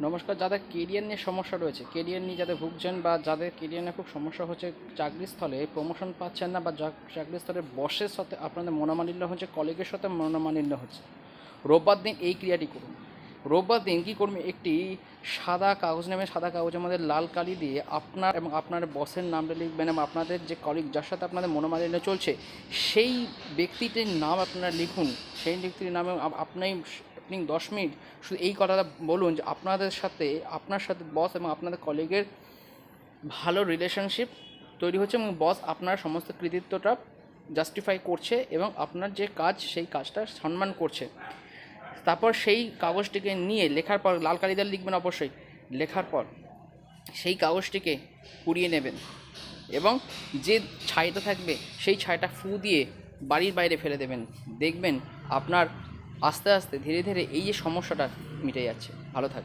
নমস্কার। যাদের কেরিয়ার নিয়ে সমস্যা রয়েছে, কেরিয়ার নিয়ে যাদের ভুগছেন বা যাদের কেরিয়ার নিয়ে খুব সমস্যা হচ্ছে, চাকরিস্থলে প্রমোশন পাচ্ছেন না বা চাকরিস্থলের বসের সাথে আপনাদের মনোমালিন্য হচ্ছে, কলিগের সাথে মনোমালিন্য হচ্ছে, রোববার দিন এই ক্রিয়াটি করুন। রোববার দিন কী করবেন, একটি সাদা কাগজ নেবেন, সাদা কাগজের মধ্যে লাল কালি দিয়ে আপনার এবং আপনার বসের নামটা লিখবেন এবং আপনাদের যে কলিগ যার সাথে আপনাদের মনোমালিন্য চলছে সেই ব্যক্তিটির নাম আপনারা লিখুন। সেই ব্যক্তির নামে আপনি 10 মিনিট শুধু এই কথাটা বলুন যে আপনার সাথে বস এবং আপনাদের কলিগের ভালো রিলেশনশিপ তৈরি হচ্ছে এবং বস আপনার সমস্ত কৃতিত্বটা জাস্টিফাই করছে এবং আপনার যে কাজ সেই কাজটা সম্মান করছে। তারপর সেই কাগজটিকে নিয়ে লেখার পর লাল কালি দিয়ে লিখবেন অবশ্যই। লেখার পর সেই কাগজটিকে পুড়িয়ে নেবেন এবং যে ছাইটা থাকবে সেই ছাইটা ফু দিয়ে বাড়ির বাইরে ফেলে দেবেন। দেখবেন আপনার আস্তে আস্তে ধীরে ধীরে এই যে সমস্যাটা মিটে যাচ্ছে। ভালো থাকবে।